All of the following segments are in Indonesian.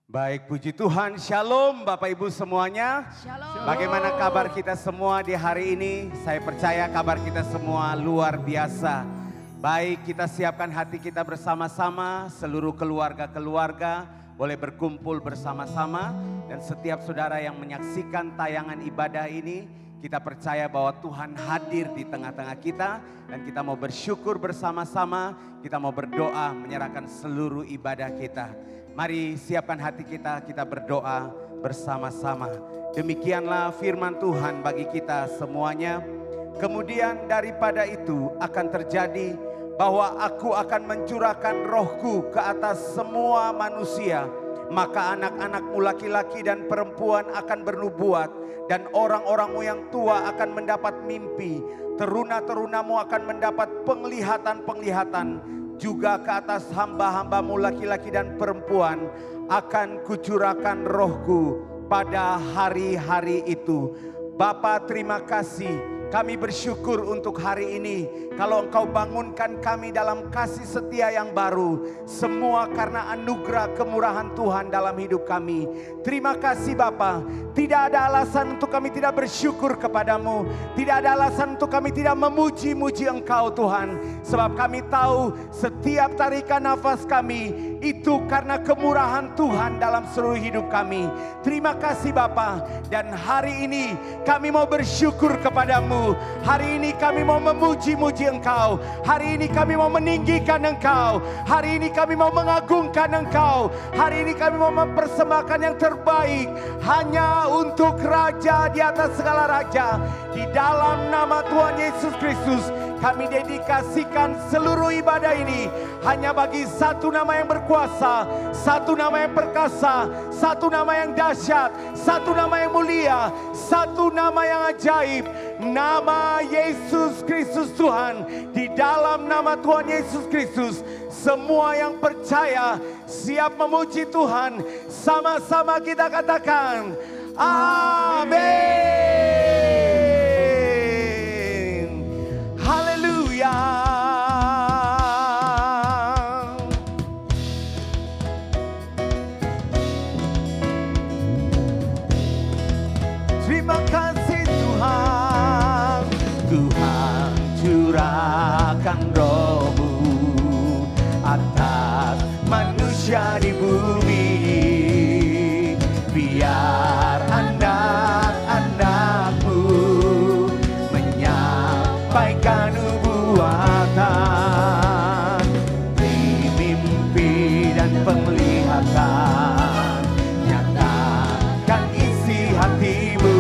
Baik, puji Tuhan. Shalom Bapak Ibu semuanya. Shalom. Bagaimana kabar kita semua di hari ini? Saya percaya kabar kita semua luar biasa. Baik, kita siapkan hati kita bersama-sama. Seluruh keluarga-keluarga boleh berkumpul bersama-sama. Dan setiap saudara yang menyaksikan tayangan ibadah ini, kita percaya bahwa Tuhan hadir di tengah-tengah kita. Dan kita mau bersyukur bersama-sama. Kita mau berdoa menyerahkan seluruh ibadah kita. Mari siapkan hati kita, kita berdoa bersama-sama. Demikianlah firman Tuhan bagi kita semuanya. Kemudian daripada itu akan terjadi bahwa aku akan mencurahkan rohku ke atas semua manusia. Maka anak-anakmu laki-laki dan perempuan akan bernubuat. Dan orang-orangmu yang tua akan mendapat mimpi. Teruna-terunamu akan mendapat penglihatan-penglihatan. Juga ke atas hamba-hambamu laki-laki dan perempuan akan kucurahkan rohku pada hari-hari itu. Bapa, terima kasih. Kami bersyukur untuk hari ini. Kalau Engkau bangunkan kami dalam kasih setia yang baru. Semua karena anugerah kemurahan Tuhan dalam hidup kami. Terima kasih Bapa. Tidak ada alasan untuk kami tidak bersyukur kepadamu. Tidak ada alasan untuk kami tidak memuji-muji Engkau Tuhan. Sebab kami tahu setiap tarikan nafas kami itu karena kemurahan Tuhan dalam seluruh hidup kami. Terima kasih Bapa. Dan hari ini kami mau bersyukur kepadamu. Hari ini kami mau memuji-muji Engkau. Hari ini kami mau meninggikan Engkau. Hari ini kami mau mengagungkan Engkau. Hari ini kami mau mempersembahkan yang terbaik hanya untuk Raja di atas segala raja. Di dalam nama Tuhan Yesus Kristus kami dedikasikan seluruh ibadah ini hanya bagi satu nama yang berkuasa, satu nama yang perkasa, satu nama yang dahsyat, satu nama yang mulia, satu nama yang ajaib. Nama Yesus Kristus Tuhan. Di dalam nama Tuhan Yesus Kristus semua yang percaya siap memuji Tuhan. Sama-sama kita katakan amin. Haleluya. Terima kasih Tuhan. Tuhan curahkan roh-Mu atas manusia di bumi. Biar anak-anak-Mu menyampaikan nubuatan, mimpi dan penglihatan, nyatakan isi hati-Mu.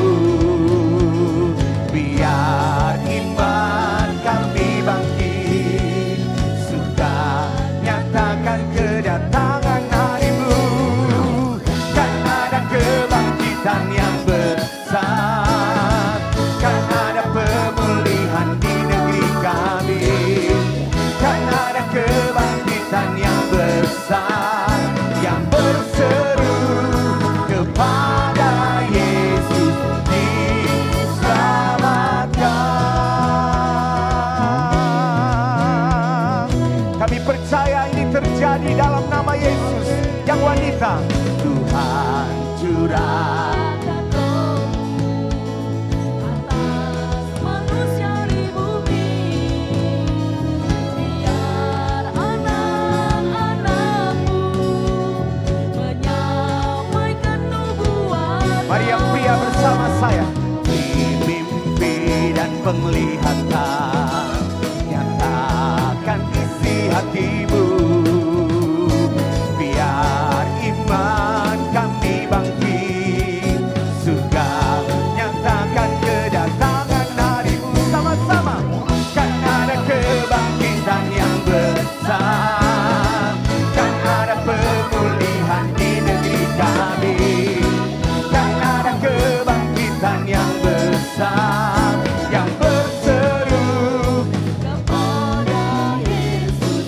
Biar iman kami bangkit, suka nyatakan kedatangan hari-Mu. Kan ada kebangkitan yang besar, kan ada pemulihan di negeri kami. Kan ada kebangkitan yang besar, yang berseru kepada Yesus diselamatkan. Kami percaya ini terjadi dalam nama Yesus yang wanita. Tuhan curahkan Atas manusia di bumi. Biar anak-anak-Mu menyampaikan nubuatan. Mari yang pria bersama saya. Mimpi dan penglihatan, nyatakan isi hati-Mu. Biar iman kami bangkit, surga nyatakan kedatangan hari-Mu. Sama-sama. Kan ada kebangkitan yang besar, kan ada pemulihan di negeri kami. Kan ada kebangkitan yang besar, yang berseru Kepada Yesus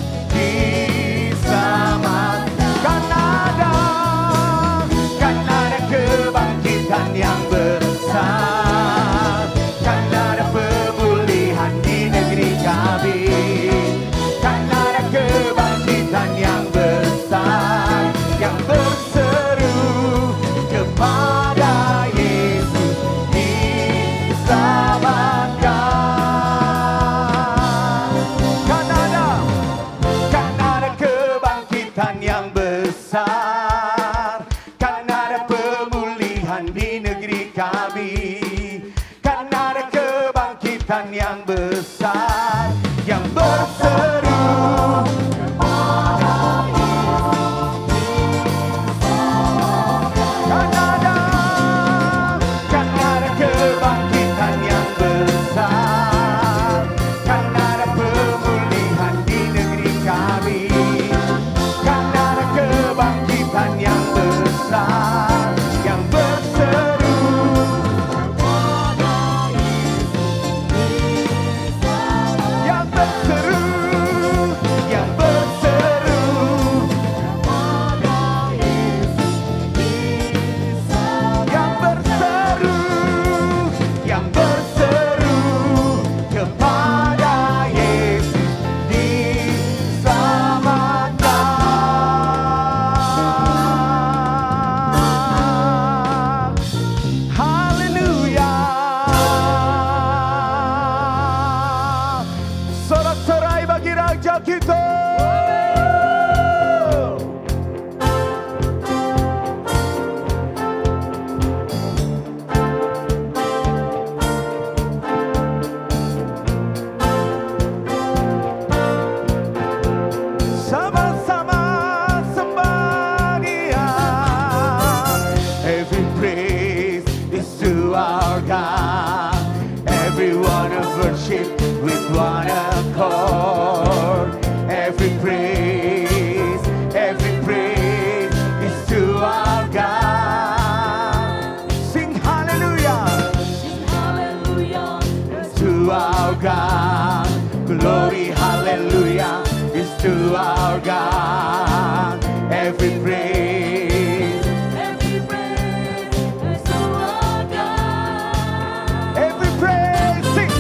our God. Every praise, every praise is to our God. every praise, sing.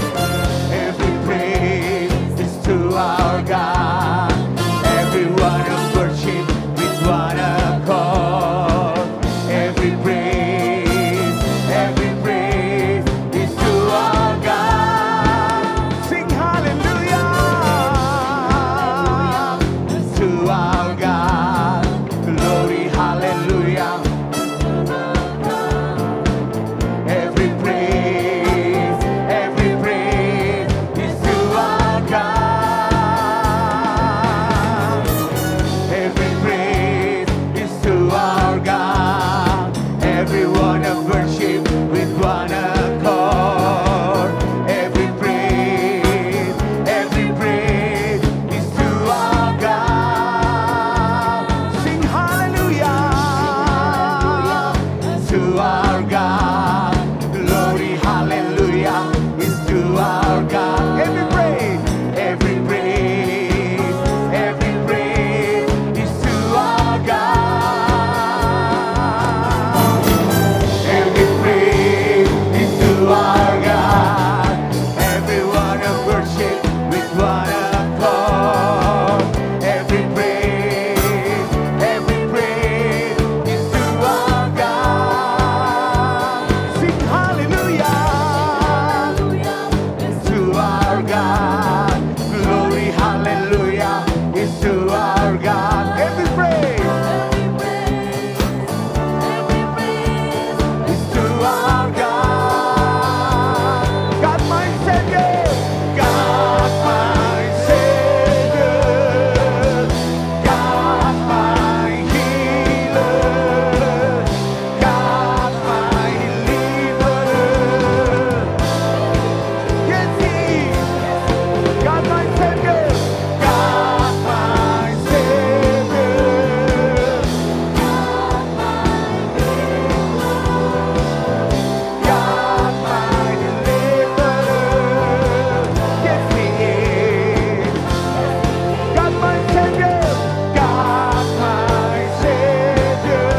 Every praise is to our God. Everyone of worship with one accord. Every praise is to our God. Sing hallelujah to our God. Glory, hallelujah. Every praise is to our God. Every praise is to our God. Everyone of worship with one accord. Every praise is to our God. Sing hallelujah to our God. Glory, hallelujah is to our God. Every praise is to our God. Every praise is to our God. Everyone of worship with one accord. Every praise is to our God. Sing hallelujah to our God. Glory, hallelujah is to our God. Every praise is to our God. God my Savior, God my Savior, God my healer, God my deliverer. Yes, He is. God my Savior, God my Savior, God my deliverer. Yes, He is. God my Savior, God my Savior,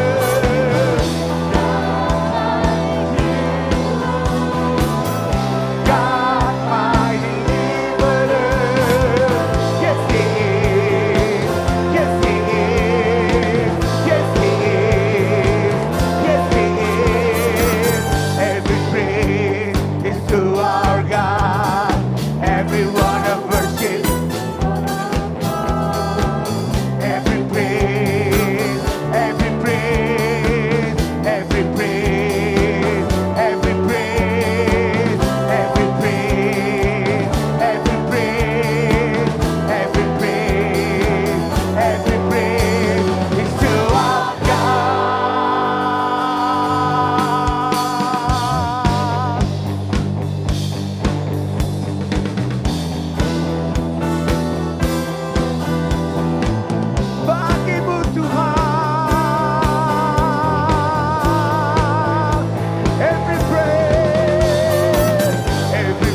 God my deliverer. Yes, He is. Yes, He is. Yes, He is. Yes, He is. Every praise is to our God. Everyone of worship. Every praise, every praise, every praise, every praise, every praise, every praise, every praise, every praise is to our God. Bagimu Tuhan, every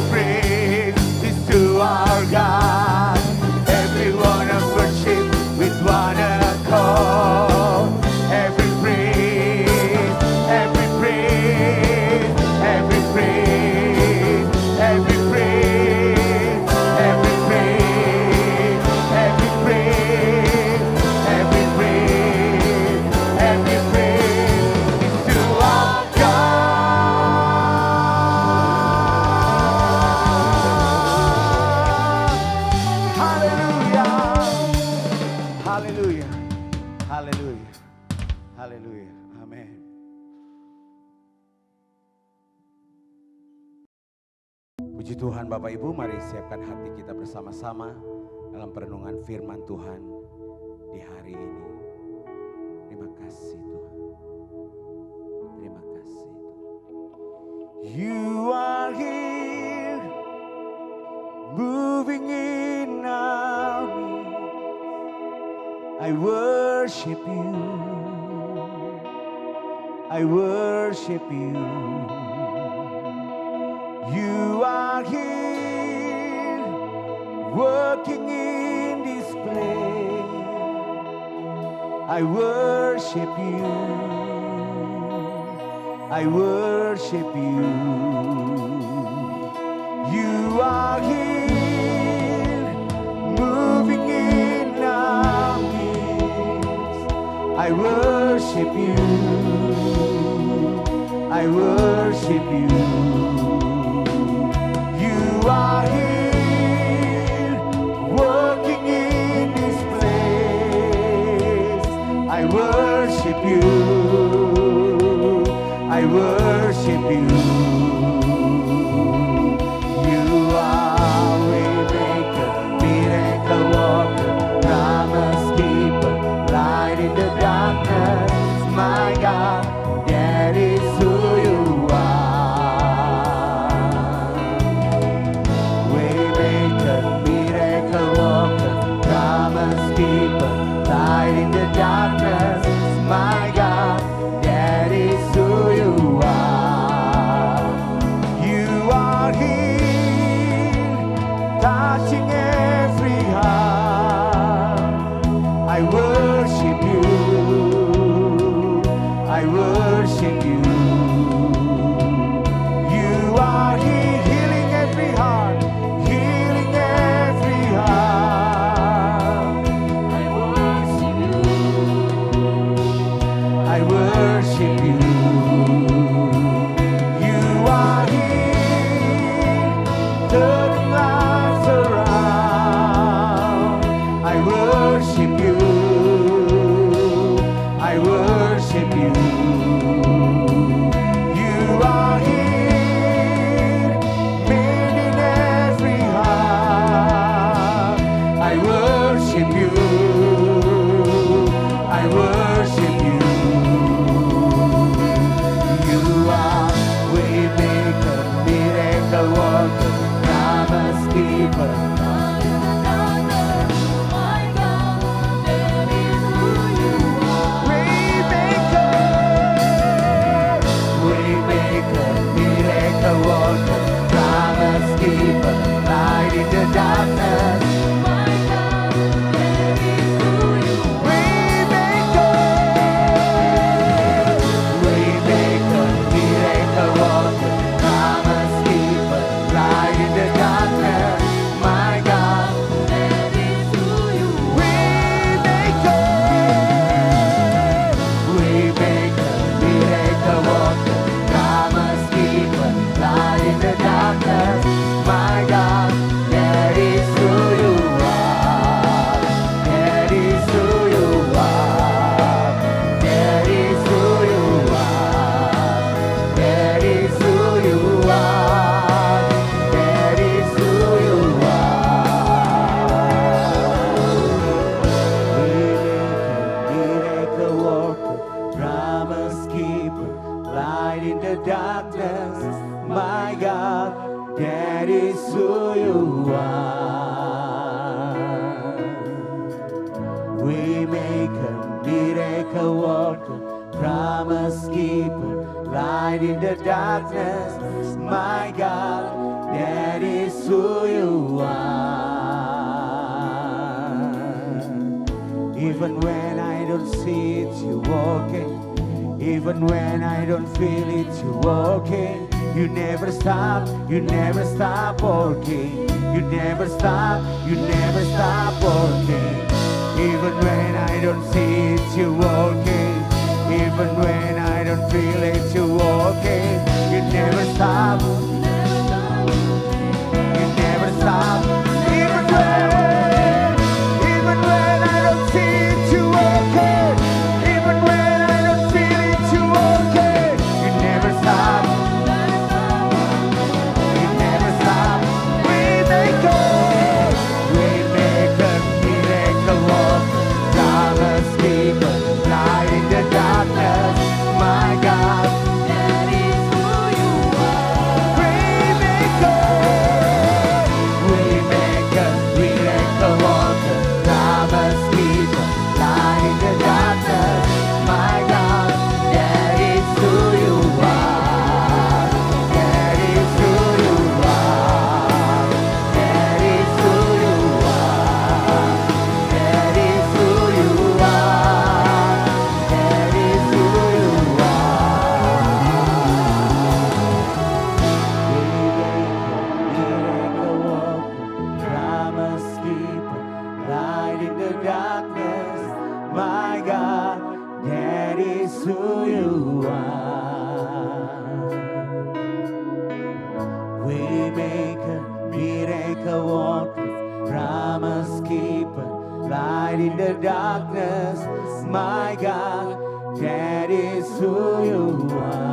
praise is to our God. Everyone of worship with one accord. Every praise, every praise, every praise, every praise, every praise, every praise, every praise, every praise is to our God. Hallelujah. Hallelujah. Hallelujah. Hallelujah. Amin. Puji Tuhan Bapak Ibu, mari siapkan hati kita bersama-sama dalam perenungan firman Tuhan di hari ini. Terima kasih Tuhan. Terima kasih Tuhan. You are here, moving in our midst. I worship you. I worship you. You are here, working in this place. I worship you. I worship you. You are here, moving in our midst. I worship you. I worship you. You are here, working in this place. I worship you. I worship you. You are waymaker, miracle worker, promise keeper, light in the darkness. My God, that is who you are. Waymaker, miracle worker, promise keeper, light in the darkness. My God, that is who you are. You are here, touching every heart. I worship you. I worship you. You are here, healing every heart, healing every heart. I worship you. I worship you. You are here, turning lives around. I worship you. I worship you. You are here, mending every heart. I worship you. I worship you. You are waymaker, miracle worker, promise keeper. My God, that is who you are. Waymaker, waymaker, miracle worker, promise keeper, light in the darkness. My God, that is who you are. Waymaker, waymaker, miracle worker, promise keeper, light in the darkness. My God, That is who you are. waymaker, waymaker, miracle worker, promise keeper, light in the darkness. My God, that is who you are. That is who you are. That is who you are. That is who you are. That is who you are. Miracle worker, promise keeper, light in the darkness. My God, that is who you are. Waymaker, miracle worker, promise keeper, light in the darkness. My God, that is who you are. Even when I don't see it, you're working. Even when I don't feel it, you're working. You never stop working. You never stop working. Even when I don't see it, you're working. Even when I don't feel it, you're working. You never stop. You never stop. Even when I don't see it, you're working. Even when I don't feel it, you're working. You never stop. You never stop. Waymaker, waymaker, miracle worker, promise keeper, light in the darkness. My God, That is who you are. who you are. Waymaker, miracle worker, promise keeper, light in the darkness, my God, that is who you are.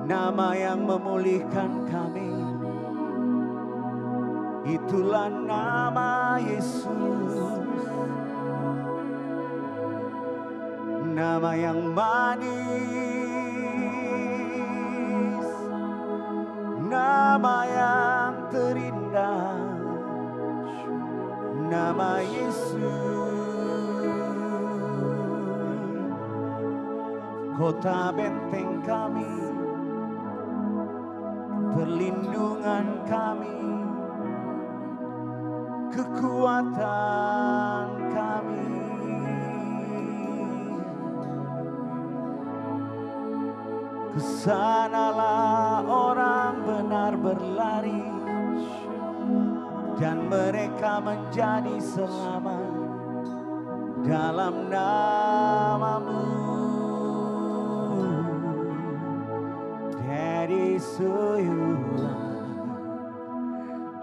Nama yang memulihkan kami, itulah nama Yesus. Nama yang manis, nama yang terindah, nama Yesus. Kota benteng kami, perlindungan kami, kekuatan kami. Kesanalah orang benar berlari, dan mereka menjadi selamat dalam nama-Mu. That is who you are.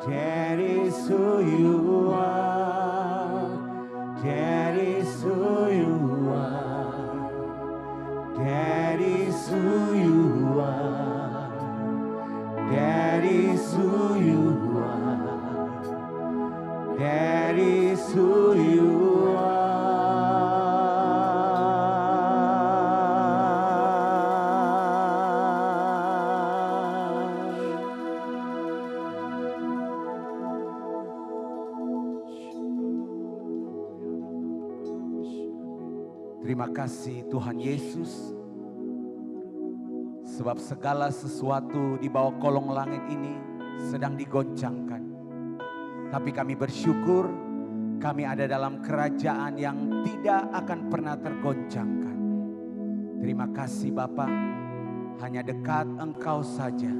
That is who you are. That is who you are. That is who you are. Terima kasih Tuhan Yesus, sebab segala sesuatu di bawah kolong langit ini sedang digoncangkan. Tapi kami bersyukur kami ada dalam kerajaan yang tidak akan pernah tergoncangkan. Terima kasih Bapa, hanya dekat Engkau saja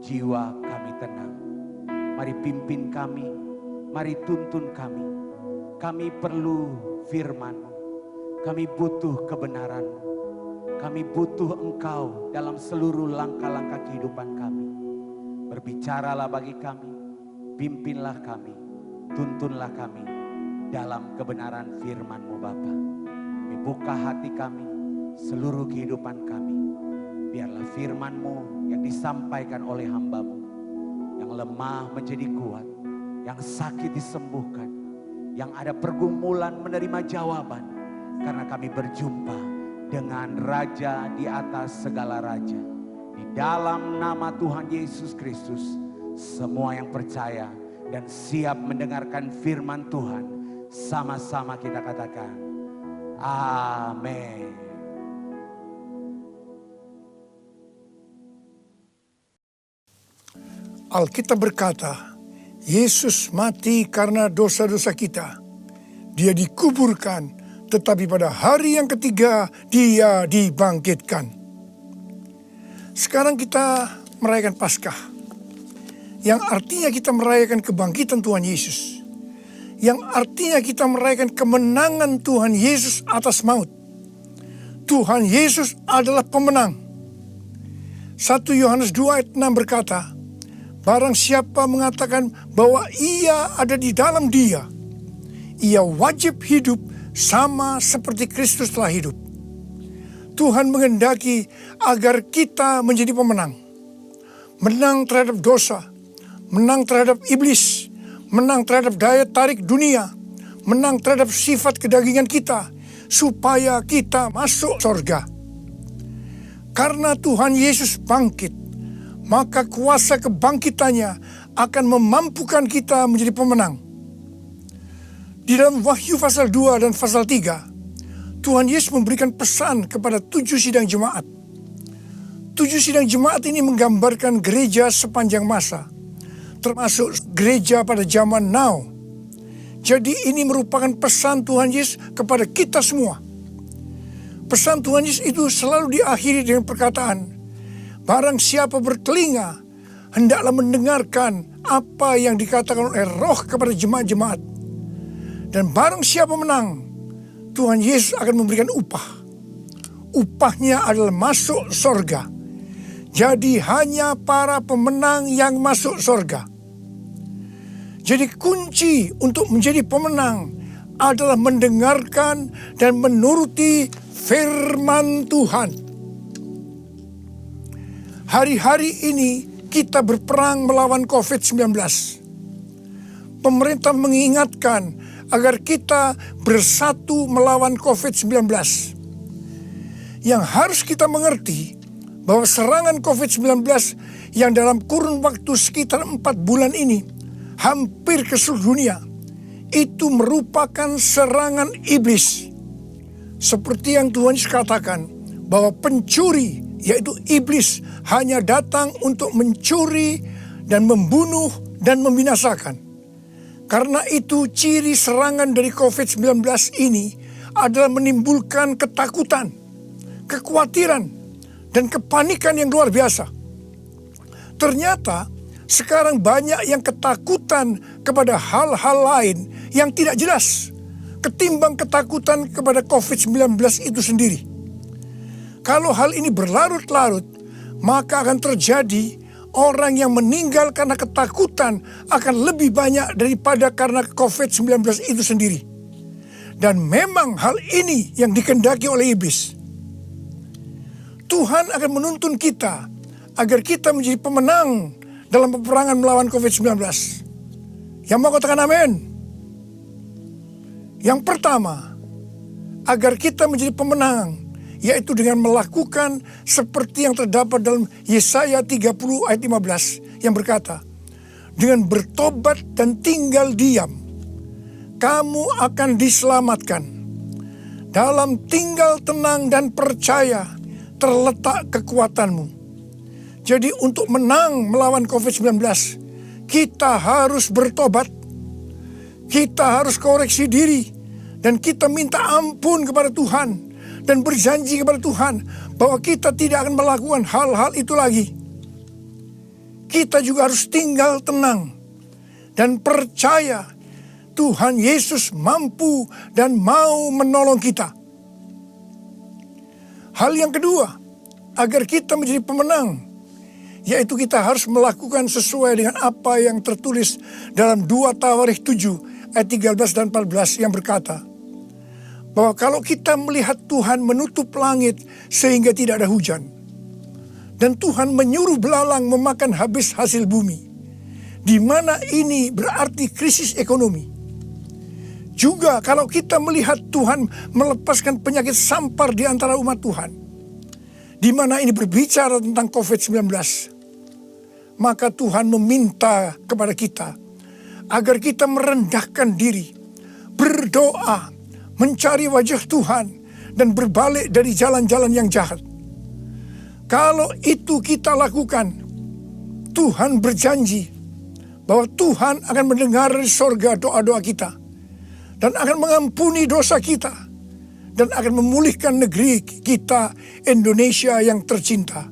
jiwa kami tenang. Mari pimpin kami, mari tuntun kami. Kami perlu firman-Mu, kami butuh kebenaran-Mu, kami butuh Engkau dalam seluruh langkah-langkah kehidupan kami. Berbicaralah bagi kami, pimpinlah kami, tuntunlah kami dalam kebenaran firman-Mu Bapa. Kami buka hati kami, seluruh kehidupan kami. Biarlah firman-Mu yang disampaikan oleh hamba-Mu, yang lemah menjadi kuat, yang sakit disembuhkan, yang ada pergumulan menerima jawaban. Karena kami berjumpa dengan Raja di atas segala raja. Di dalam nama Tuhan Yesus Kristus, semua yang percaya dan siap mendengarkan firman Tuhan, sama-sama kita katakan, amin. Alkitab berkata, Yesus mati karena dosa-dosa kita. Dia dikuburkan, tetapi pada hari yang ketiga dia dibangkitkan. Sekarang kita merayakan Paskah, yang artinya kita merayakan kebangkitan Tuhan Yesus, yang artinya kita merayakan kemenangan Tuhan Yesus atas maut. Tuhan Yesus adalah pemenang. 1 Yohanes 2 ayat 6 berkata, barang siapa mengatakan bahwa ia ada di dalam dia, ia wajib hidup sama seperti Kristus telah hidup. Tuhan menghendaki agar kita menjadi pemenang. Menang terhadap dosa, menang terhadap iblis, menang terhadap daya tarik dunia, menang terhadap sifat kedagingan kita, supaya kita masuk surga. Karena Tuhan Yesus bangkit, maka kuasa kebangkitannya akan memampukan kita menjadi pemenang. Di dalam Wahyu pasal 2 dan pasal 3, Tuhan Yesus memberikan pesan kepada 7 sidang jemaat. 7 sidang jemaat ini menggambarkan gereja sepanjang masa, termasuk gereja pada zaman now. Jadi ini merupakan pesan Tuhan Yesus kepada kita semua. Pesan Tuhan Yesus itu selalu diakhiri dengan perkataan, barang siapa bertelinga, hendaklah mendengarkan apa yang dikatakan oleh Roh kepada jemaat-jemaat. Dan barang siapa menang, Tuhan Yesus akan memberikan upah. Upahnya adalah masuk surga. Jadi hanya para pemenang yang masuk surga. Jadi kunci untuk menjadi pemenang adalah mendengarkan dan menuruti firman Tuhan. Hari-hari ini kita berperang melawan COVID-19. Pemerintah mengingatkan agar kita bersatu melawan COVID-19. Yang harus kita mengerti bahwa serangan COVID-19 yang dalam kurun waktu sekitar 4 bulan ini hampir ke seluruh dunia, itu merupakan serangan iblis. Seperti yang Tuhan Yesus katakan, bahwa pencuri, yaitu iblis, hanya datang untuk mencuri dan membunuh dan membinasakan. Karena itu ciri serangan dari COVID-19 ini adalah menimbulkan ketakutan, kekhawatiran, dan kepanikan yang luar biasa. Ternyata sekarang banyak yang ketakutan kepada hal-hal lain yang tidak jelas ketimbang ketakutan kepada COVID-19 itu sendiri. Kalau hal ini berlarut-larut, maka akan terjadi orang yang meninggal karena ketakutan akan lebih banyak daripada karena COVID-19 itu sendiri. Dan memang hal ini yang dikehendaki oleh iblis. Tuhan akan menuntun kita agar kita menjadi pemenang dalam peperangan melawan COVID-19. Yang mau katakan amin? Yang pertama, agar kita menjadi pemenang, yaitu dengan melakukan seperti yang terdapat dalam Yesaya 30 ayat 15 yang berkata, dengan bertobat dan tinggal diam, kamu akan diselamatkan. Dalam tinggal tenang dan percaya terletak kekuatanmu. Jadi untuk menang melawan COVID-19, kita harus bertobat. Kita harus koreksi diri. Dan kita minta ampun kepada Tuhan. Dan berjanji kepada Tuhan bahwa kita tidak akan melakukan hal-hal itu lagi. Kita juga harus tinggal tenang dan percaya Tuhan Yesus mampu dan mau menolong kita. Hal yang kedua, agar kita menjadi pemenang, yaitu kita harus melakukan sesuai dengan apa yang tertulis dalam 2 Tawarikh 7 ayat 13 dan 14 yang berkata, bahwa kalau kita melihat Tuhan menutup langit sehingga tidak ada hujan, dan Tuhan menyuruh belalang memakan habis hasil bumi, di mana ini berarti krisis ekonomi. Juga kalau kita melihat Tuhan melepaskan penyakit sampar di antara umat Tuhan, di mana ini berbicara tentang COVID-19, maka Tuhan meminta kepada kita agar kita merendahkan diri, berdoa, mencari wajah Tuhan, dan berbalik dari jalan-jalan yang jahat. Kalau itu kita lakukan, Tuhan berjanji bahwa Tuhan akan mendengar dari sorga doa-doa kita, dan akan mengampuni dosa kita, dan akan memulihkan negeri kita Indonesia yang tercinta.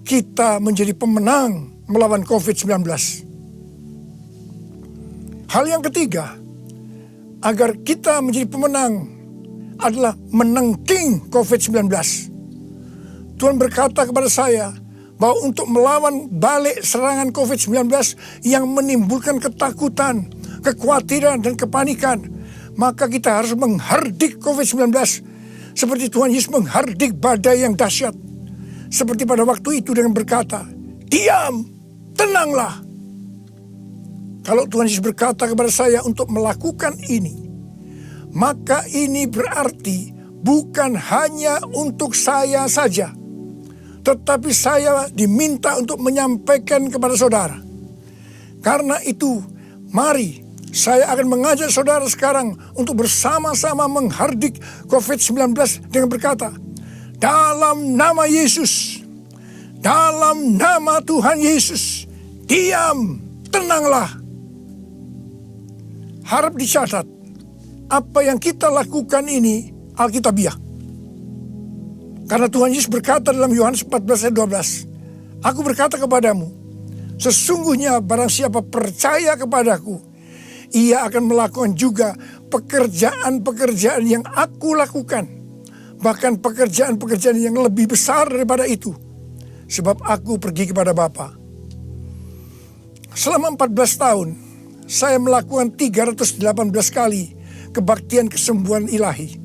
Kita menjadi pemenang melawan COVID-19. Hal yang ketiga, agar kita menjadi pemenang adalah menangking COVID-19. Tuhan berkata kepada saya bahwa untuk melawan balik serangan COVID-19 yang menimbulkan ketakutan, kekhawatiran, dan kepanikan, maka kita harus menghardik COVID-19 seperti Tuhan Yesus menghardik badai yang dahsyat. Seperti pada waktu itu dengan berkata, "Diam, tenanglah." Kalau Tuhan Yesus berkata kepada saya untuk melakukan ini, maka ini berarti bukan hanya untuk saya saja, tetapi saya diminta untuk menyampaikan kepada saudara. Karena itu, mari saya akan mengajak saudara sekarang untuk bersama-sama menghardik COVID-19 dengan berkata, dalam nama Yesus, dalam nama Tuhan Yesus, diam, tenanglah. Harap dicatat, apa yang kita lakukan ini Alkitabiah. Karena Tuhan Yesus berkata dalam Yohanes 14 ayat 12, "Aku berkata kepadamu, sesungguhnya barang siapa percaya kepadaku, ia akan melakukan juga pekerjaan-pekerjaan yang aku lakukan, bahkan pekerjaan-pekerjaan yang lebih besar daripada itu, sebab aku pergi kepada Bapa." Selama 14 tahun, saya melakukan 318 kali kebaktian kesembuhan ilahi.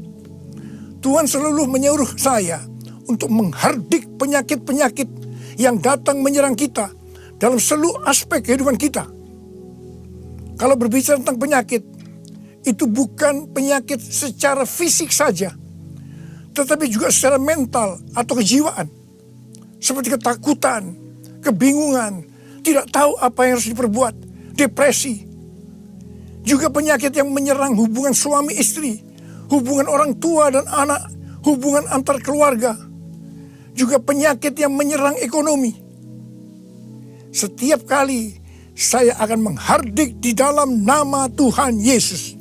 Tuhan selalu menyuruh saya untuk menghardik penyakit-penyakit yang datang menyerang kita dalam seluruh aspek kehidupan kita. Kalau berbicara tentang penyakit, itu bukan penyakit secara fisik saja, tetapi juga secara mental atau kejiwaan. Seperti ketakutan, kebingungan, tidak tahu apa yang harus diperbuat, depresi. Juga penyakit yang menyerang hubungan suami istri, hubungan orang tua dan anak, hubungan antar keluarga. Juga penyakit yang menyerang ekonomi. Setiap kali saya akan menghardik di dalam nama Tuhan Yesus.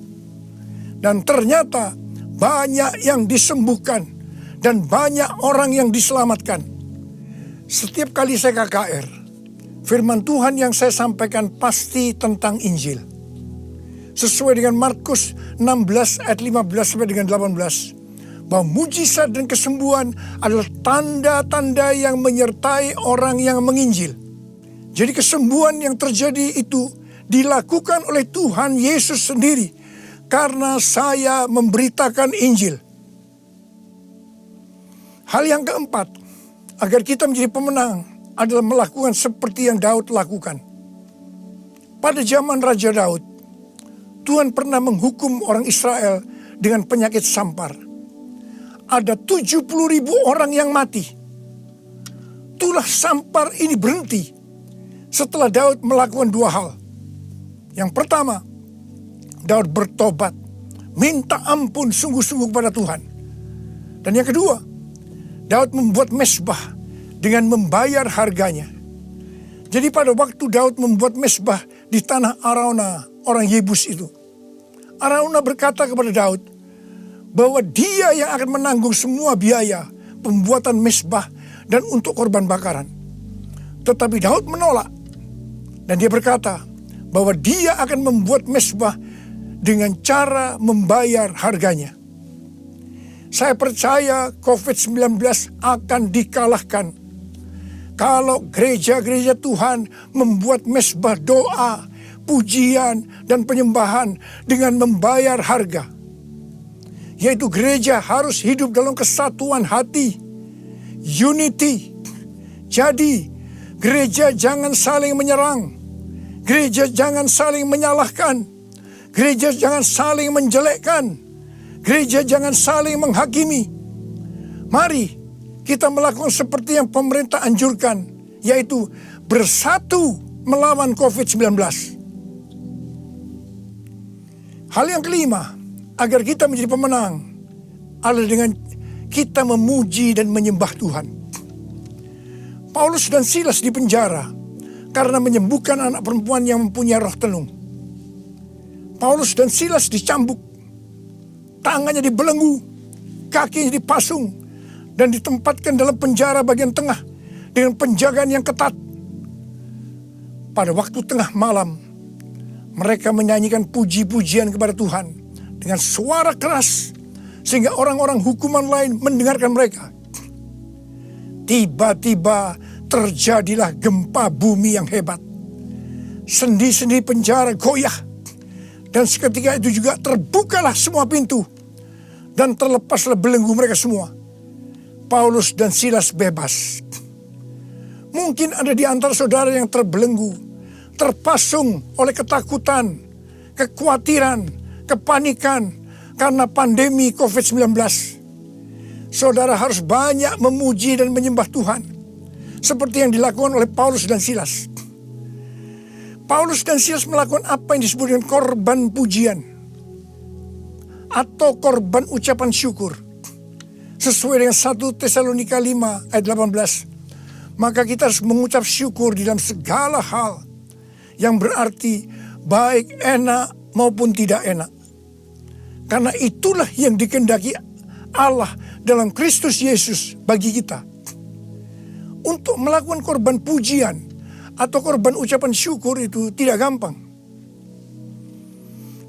Dan ternyata banyak yang disembuhkan dan banyak orang yang diselamatkan. Setiap kali saya KKR, firman Tuhan yang saya sampaikan pasti tentang Injil. Sesuai dengan Markus 16 ayat 15 sampai dengan 18. Bahwa mujizat dan kesembuhan adalah tanda-tanda yang menyertai orang yang menginjil. Jadi kesembuhan yang terjadi itu dilakukan oleh Tuhan Yesus sendiri. Karena saya memberitakan Injil. Hal yang keempat, agar kita menjadi pemenang adalah melakukan seperti yang Daud lakukan. Pada zaman Raja Daud, Tuhan pernah menghukum orang Israel dengan penyakit sampar. Ada 70.000 orang yang mati. Tulah sampar ini berhenti setelah Daud melakukan dua hal. Yang pertama, Daud bertobat, minta ampun sungguh-sungguh kepada Tuhan. Dan yang kedua, Daud membuat mezbah dengan membayar harganya. Jadi pada waktu Daud membuat mezbah di tanah Araunah, orang Yebus itu, Araunah berkata kepada Daud bahwa dia yang akan menanggung semua biaya pembuatan mezbah dan untuk korban bakaran. Tetapi Daud menolak dan dia berkata bahwa dia akan membuat mezbah dengan cara membayar harganya. Saya percaya COVID-19 akan dikalahkan kalau gereja-gereja Tuhan membuat mezbah doa, pujian, dan penyembahan dengan membayar harga. Yaitu gereja harus hidup dalam kesatuan hati, unity. Jadi gereja jangan saling menyerang, gereja jangan saling menyalahkan, gereja jangan saling menjelekkan, gereja jangan saling menghakimi. Mari kita melakukan seperti yang pemerintah anjurkan, yaitu bersatu melawan COVID-19. Hal yang kelima, agar kita menjadi pemenang, adalah dengan kita memuji dan menyembah Tuhan. Paulus dan Silas dipenjara karena menyembuhkan anak perempuan yang mempunyai roh tenung. Paulus dan Silas dicambuk, tangannya dibelenggu, kakinya dipasung, dan ditempatkan dalam penjara bagian tengah dengan penjagaan yang ketat. Pada waktu tengah malam, mereka menyanyikan puji-pujian kepada Tuhan dengan suara keras, sehingga orang-orang hukuman lain mendengarkan mereka. Tiba-tiba terjadilah gempa bumi yang hebat. Sendi-sendi penjara goyah, dan seketika itu juga terbukalah semua pintu, dan terlepaslah belenggu mereka semua. Paulus dan Silas bebas. Mungkin ada di antara saudara yang terbelenggu, terpasung oleh ketakutan, kekhawatiran, kepanikan karena pandemi COVID-19. Saudara harus banyak memuji dan menyembah Tuhan, seperti yang dilakukan oleh Paulus dan Silas. Paulus dan Silas melakukan apa yang disebut dengan korban pujian atau korban ucapan syukur. Sesuai dengan 1 Tesalonika 5 ayat 18. Maka kita harus mengucap syukur di dalam segala hal, yang berarti baik enak maupun tidak enak. Karena itulah yang dikehendaki Allah dalam Kristus Yesus bagi kita. Untuk melakukan korban pujian atau korban ucapan syukur itu tidak gampang.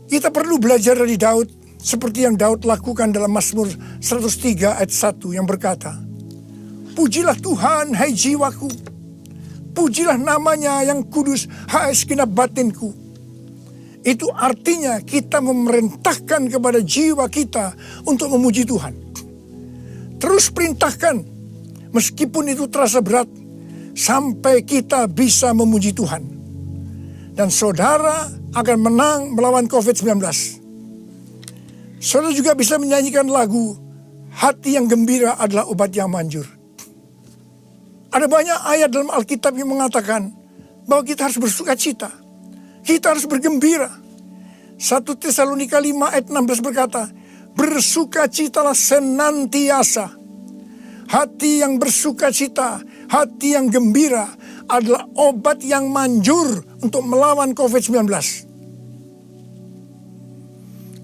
Kita perlu belajar dari Daud, seperti yang Daud lakukan dalam Mazmur 103 ayat 1 yang berkata, "Pujilah Tuhan, hai jiwaku. Pujilah namanya yang kudus, hai segenap batinku." Itu artinya kita memerintahkan kepada jiwa kita untuk memuji Tuhan. Terus perintahkan, meskipun itu terasa berat, sampai kita bisa memuji Tuhan. Dan saudara akan menang melawan COVID-19. Saudara juga bisa menyanyikan lagu "Hati yang gembira adalah obat yang manjur." Ada banyak ayat dalam Alkitab yang mengatakan bahwa kita harus bersuka cita, kita harus bergembira. 1 Tesalonika 5 ayat 16 berkata, "Bersukacitalah senantiasa." Hati yang bersuka cita, hati yang gembira adalah obat yang manjur untuk melawan COVID-19.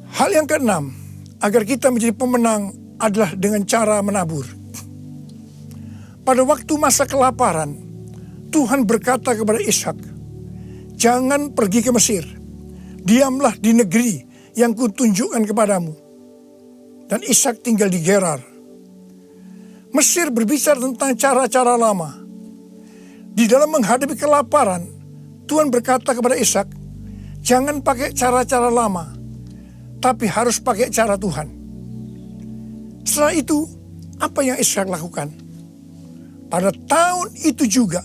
Hal yang keenam, agar kita menjadi pemenang adalah dengan cara menabur. Pada waktu masa kelaparan, Tuhan berkata kepada Ishak, "Jangan pergi ke Mesir, diamlah di negeri yang kutunjukkan kepadamu." Dan Ishak tinggal di Gerar. Mesir berbicara tentang cara-cara lama. Di dalam menghadapi kelaparan, Tuhan berkata kepada Ishak, "Jangan pakai cara-cara lama, tapi harus pakai cara Tuhan." Setelah itu, apa yang Ishak lakukan? Pada tahun itu juga,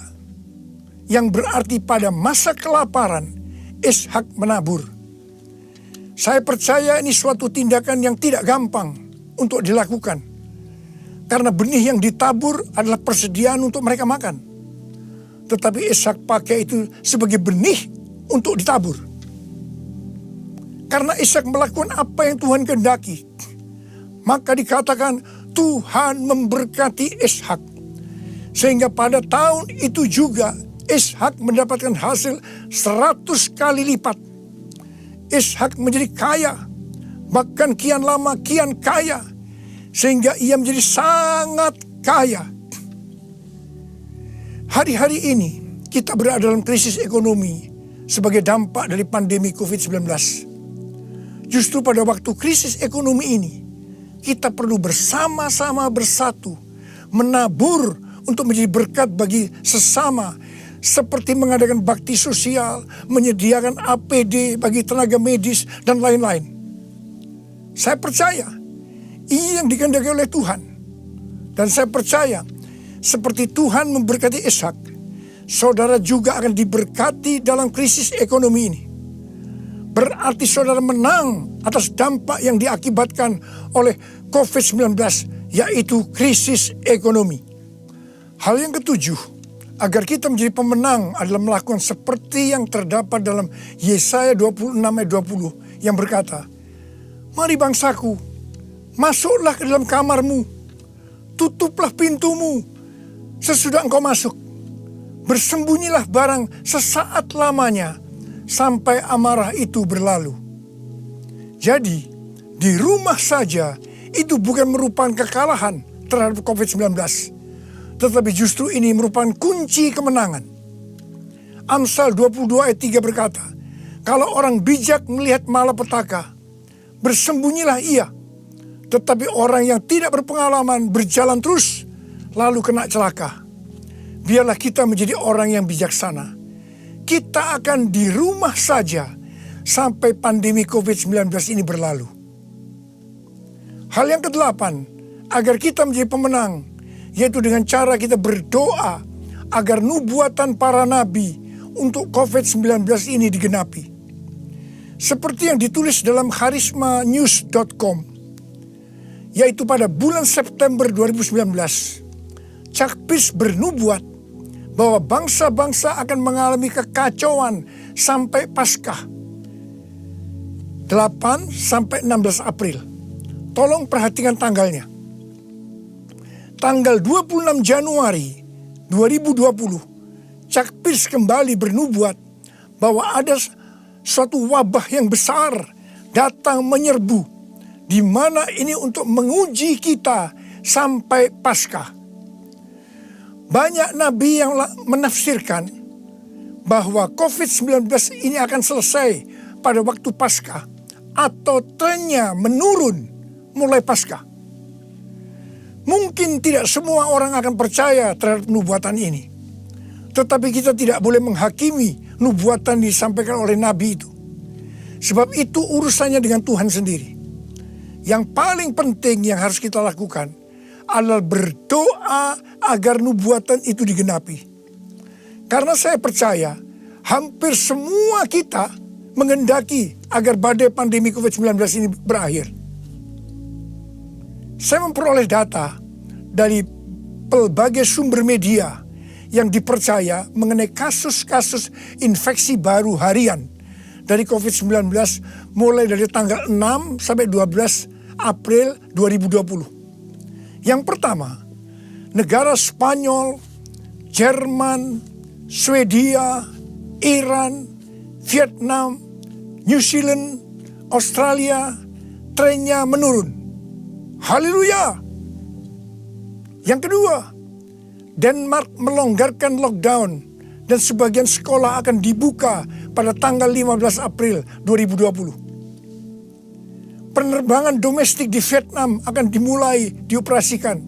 yang berarti pada masa kelaparan, Ishak menabur. Saya percaya ini suatu tindakan yang tidak gampang untuk dilakukan. Karena benih yang ditabur adalah persediaan untuk mereka makan. Tetapi Ishak pakai itu sebagai benih untuk ditabur. Karena Ishak melakukan apa yang Tuhan kehendaki, maka dikatakan Tuhan memberkati Ishak. Sehingga pada tahun itu juga Ishak mendapatkan hasil 100 kali lipat. Ishak menjadi kaya, bahkan kian lama kian kaya, sehingga ia menjadi sangat kaya. Hari-hari ini kita berada dalam krisis ekonomi sebagai dampak dari pandemi COVID-19. Justru pada waktu krisis ekonomi ini, kita perlu bersama-sama bersatu, menabur untuk menjadi berkat bagi sesama, seperti mengadakan bakti sosial, menyediakan APD bagi tenaga medis, dan lain-lain. Saya percaya ini yang dikehendaki oleh Tuhan. Dan saya percaya seperti Tuhan memberkati Ishak, saudara juga akan diberkati dalam krisis ekonomi ini. Berarti saudara menang atas dampak yang diakibatkan oleh COVID-19, yaitu krisis ekonomi. Hal yang ketujuh, agar kita menjadi pemenang adalah melakukan seperti yang terdapat dalam Yesaya 26 ayat 20 yang berkata, "Mari bangsaku, masuklah ke dalam kamarmu, tutuplah pintumu sesudah engkau masuk. Bersembunyilah barang sesaat lamanya sampai amarah itu berlalu." Jadi, di rumah saja itu bukan merupakan kekalahan terhadap COVID-19, tetapi justru ini merupakan kunci kemenangan. Amsal 22 ayat 3 berkata, "Kalau orang bijak melihat malapetaka, bersembunyilah ia. Tetapi orang yang tidak berpengalaman berjalan terus, lalu kena celaka." Biarlah kita menjadi orang yang bijaksana. Kita akan di rumah saja sampai pandemi COVID-19 ini berlalu. Hal yang kedelapan, agar kita menjadi pemenang, yaitu dengan cara kita berdoa agar nubuatan para nabi untuk COVID-19 ini digenapi. Seperti yang ditulis dalam charismanews.com, yaitu pada bulan September 2019, Chuck Pierce bernubuat bahwa bangsa-bangsa akan mengalami kekacauan sampai Paskah 8 sampai 16 April. Tolong perhatikan tanggalnya. Tanggal 26 Januari 2020, Chuck Pierce kembali bernubuat bahwa ada suatu wabah yang besar datang menyerbu, di mana ini untuk menguji kita sampai Paskah. Banyak nabi yang menafsirkan bahwa COVID-19 ini akan selesai pada waktu Paskah atau trennya menurun mulai Paskah. Mungkin tidak semua orang akan percaya terhadap nubuatan ini. Tetapi kita tidak boleh menghakimi nubuatan disampaikan oleh nabi itu. Sebab itu urusannya dengan Tuhan sendiri. Yang paling penting yang harus kita lakukan adalah berdoa agar nubuatan itu digenapi. Karena saya percaya hampir semua kita menghendaki agar badai pandemi COVID-19 ini berakhir. Saya memperoleh data dari pelbagai sumber media yang dipercaya mengenai kasus-kasus infeksi baru harian dari COVID-19 mulai dari tanggal 6 sampai 12 April 2020. Yang pertama, negara Spanyol, Jerman, Swedia, Iran, Vietnam, New Zealand, Australia, trennya menurun. Haleluya! Yang kedua, Denmark melonggarkan lockdown dan sebagian sekolah akan dibuka pada tanggal 15 April 2020. Penerbangan domestik di Vietnam akan dimulai dioperasikan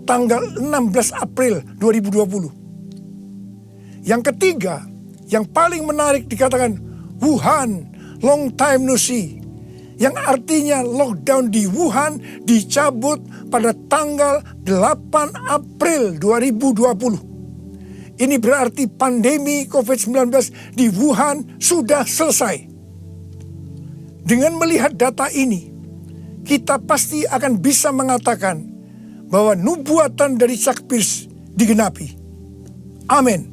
tanggal 16 April 2020. Yang ketiga, yang paling menarik dikatakan Wuhan, long time no see. Yang artinya lockdown di Wuhan dicabut pada tanggal 8 April 2020. Ini berarti pandemi COVID-19 di Wuhan sudah selesai. Dengan melihat data ini, kita pasti akan bisa mengatakan bahwa nubuatan dari Chuck Pierce digenapi. Amin.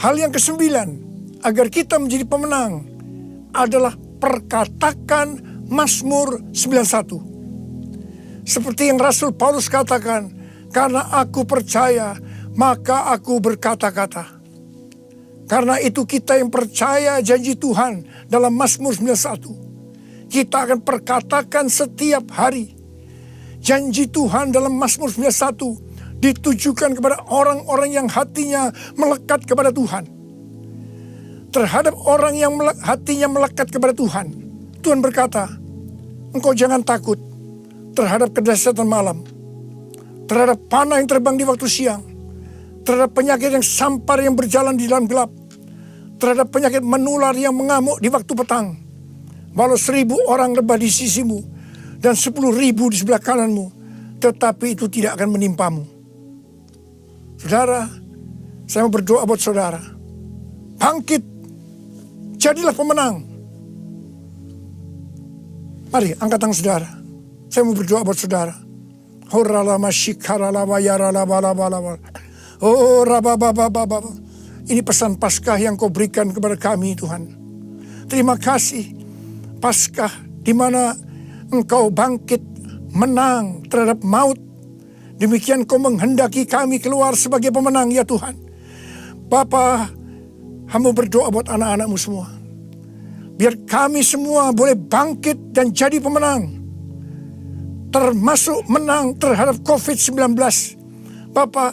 Hal yang kesembilan, agar kita menjadi pemenang adalah perkatakan Mazmur 91. Seperti yang Rasul Paulus katakan, karena aku percaya, maka aku berkata-kata. Karena itu kita yang percaya janji Tuhan dalam Mazmur 91. Kita akan perkatakan setiap hari. Janji Tuhan dalam Mazmur 91 ditujukan kepada orang-orang yang hatinya melekat kepada Tuhan. Terhadap orang yang hatinya melekat kepada Tuhan, Tuhan berkata, engkau jangan takut terhadap kedahsyatan malam, terhadap panah yang terbang di waktu siang, terhadap penyakit yang sampar yang berjalan di dalam gelap, terhadap penyakit menular yang mengamuk di waktu petang. Walau 1000 orang rebah di sisimu dan 10.000 di sebelah kananmu, tetapi itu tidak akan menimpamu. Saudara, saya mau berdoa buat saudara. Bangkit, jadilah pemenang. Mari angkat tangan saudara. Saya mau berdoa buat saudara. Ini pesan Paskah yang kau berikan kepada kami, Tuhan. Terima kasih, Paskah di mana engkau bangkit menang terhadap maut. Demikian kau menghendaki kami keluar sebagai pemenang, ya Tuhan. Bapa, hamba berdoa buat anak-anakmu semua. Biar kami semua boleh bangkit dan jadi pemenang. Termasuk menang terhadap COVID-19. Bapa,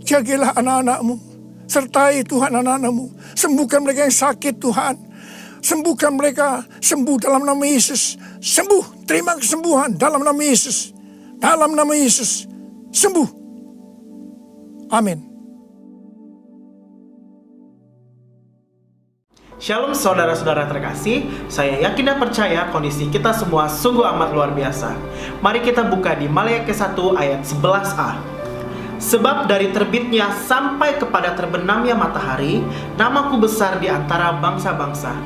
jagalah anak-anakmu. Sertai Tuhan anak-anakmu. Sembuhkan mereka yang sakit, Tuhan. Sembuhkan mereka, sembuh dalam nama Yesus. Sembuh, terima kesembuhan dalam nama Yesus. Dalam nama Yesus, sembuh. Amin. Shalom saudara-saudara terkasih, saya yakin dan percaya kondisi kita semua sungguh amat luar biasa. Mari kita buka di Maleakhi 1 ayat 11a. Sebab dari terbitnya sampai kepada terbenamnya matahari, namaku besar di antara bangsa-bangsa.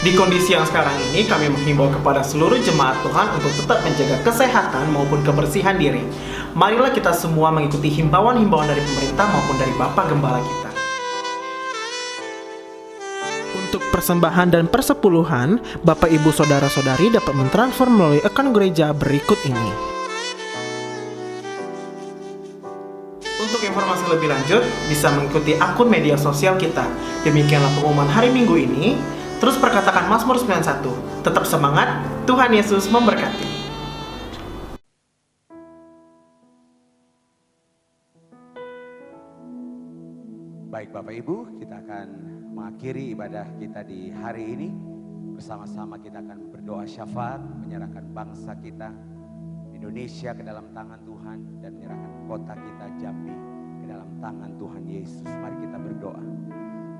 Di kondisi yang sekarang ini, kami menghimbau kepada seluruh jemaat Tuhan untuk tetap menjaga kesehatan maupun kebersihan diri. Marilah kita semua mengikuti himbauan-himbauan dari pemerintah maupun dari Bapak Gembala kita. Untuk persembahan dan persepuluhan, Bapak Ibu Saudara-saudari dapat mentransfer melalui akun gereja berikut ini. Untuk informasi lebih lanjut, bisa mengikuti akun media sosial kita. Demikianlah pengumuman hari Minggu ini. Terus perkatakan Mazmur 91. Tetap semangat, Tuhan Yesus memberkati. Baik Bapak Ibu, kita akan mengakhiri ibadah kita di hari ini. Bersama-sama kita akan berdoa syafaat, menyerahkan bangsa kita, Indonesia ke dalam tangan Tuhan, dan menyerahkan kota kita Jambi ke dalam tangan Tuhan Yesus. Mari kita berdoa.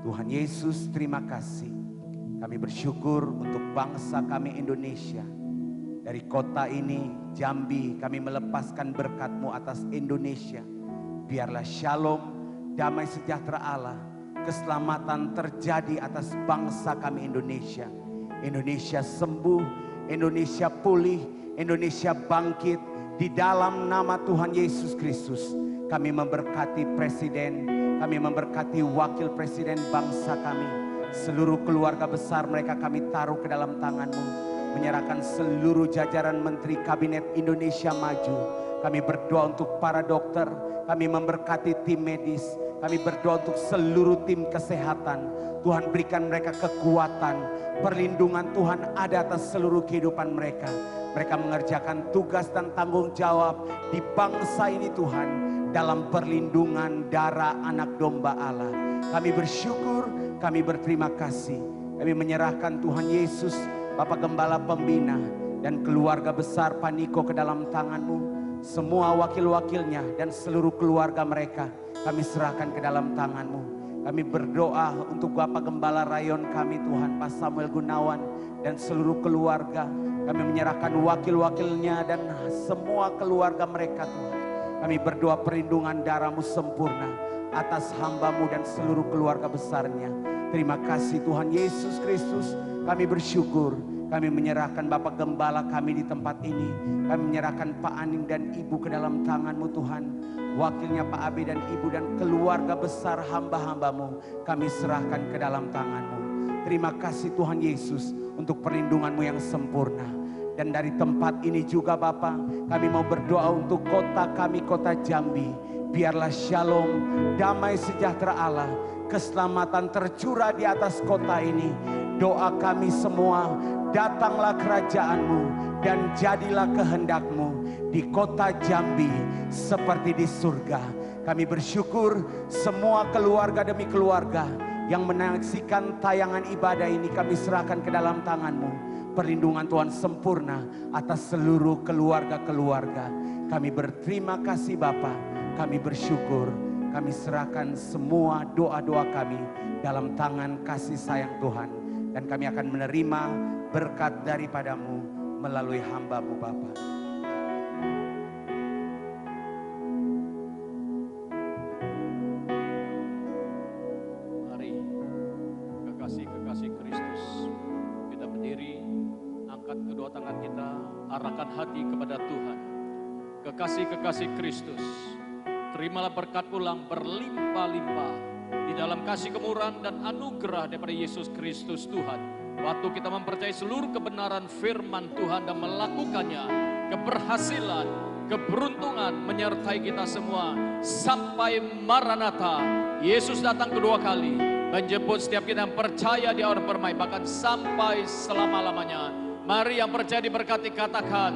Tuhan Yesus, terima kasih. Kami bersyukur untuk bangsa kami Indonesia. Dari kota ini, Jambi, kami melepaskan berkat-Mu atas Indonesia. Biarlah shalom, damai sejahtera Allah, keselamatan terjadi atas bangsa kami Indonesia. Indonesia sembuh, Indonesia pulih, Indonesia bangkit. Di dalam nama Tuhan Yesus Kristus, kami memberkati Presiden, kami memberkati Wakil Presiden bangsa kami. Seluruh keluarga besar mereka kami taruh ke dalam tangan-Mu. Menyerahkan seluruh jajaran Menteri Kabinet Indonesia Maju. Kami berdoa untuk para dokter, kami memberkati tim medis, kami berdoa untuk seluruh tim kesehatan. Tuhan berikan mereka kekuatan, perlindungan Tuhan ada atas seluruh kehidupan mereka. Mereka mengerjakan tugas dan tanggung jawab di bangsa ini Tuhan, dalam perlindungan darah anak domba Allah. Kami bersyukur, kami berterima kasih. Kami menyerahkan Tuhan Yesus, Bapak Gembala Pembina, dan keluarga besar Paniko ke dalam tangan-Mu. Semua wakil-wakilnya dan seluruh keluarga mereka, kami serahkan ke dalam tangan-Mu. Kami berdoa untuk Bapak Gembala Rayon kami Tuhan, Pak Samuel Gunawan, dan seluruh keluarga. Kami menyerahkan wakil-wakilnya dan semua keluarga mereka Tuhan. Kami berdoa perlindungan darah-Mu sempurna atas hamba-Mu dan seluruh keluarga besarnya. Terima kasih Tuhan Yesus Kristus. Kami bersyukur. Kami menyerahkan Bapak Gembala kami di tempat ini. Kami menyerahkan Pak Aning dan Ibu ke dalam tangan-Mu Tuhan. Wakilnya Pak Abi dan Ibu dan keluarga besar hamba-hamba-Mu. Kami serahkan ke dalam tangan-Mu. Terima kasih Tuhan Yesus untuk perlindungan-Mu yang sempurna. Dan dari tempat ini juga Bapa, kami mau berdoa untuk kota kami, kota Jambi. Biarlah shalom, damai sejahtera Allah, keselamatan tercurah di atas kota ini. Doa kami semua, datanglah kerajaan-Mu dan jadilah kehendak-Mu di kota Jambi seperti di surga. Kami bersyukur semua keluarga demi keluarga yang menyaksikan tayangan ibadah ini kami serahkan ke dalam tangan-Mu. Perlindungan Tuhan sempurna atas seluruh keluarga-keluarga. Kami berterima kasih Bapa, kami bersyukur, kami serahkan semua doa-doa kami dalam tangan kasih sayang Tuhan. Dan kami akan menerima berkat daripada-Mu melalui hamba-Mu Bapa. Mari kekasih-kekasih Kristus, kita berdiri, angkat kedua tangan kita, arahkan hati kepada Tuhan. Kekasih-kekasih Kristus, terimalah berkat pulang berlimpah-limpah di dalam kasih kemurahan dan anugerah daripada Yesus Kristus Tuhan. Waktu kita mempercayai seluruh kebenaran firman Tuhan dan melakukannya, keberhasilan, keberuntungan menyertai kita semua sampai Maranatha. Yesus datang kedua kali menjemput setiap kita yang percaya di orang permai, bahkan sampai selama-lamanya. Mari yang percaya diberkati katakan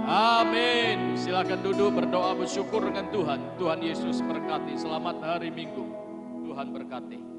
amin. Silakan duduk, berdoa, bersyukur dengan Tuhan. Tuhan Yesus berkati. Selamat hari Minggu. Tuhan berkati.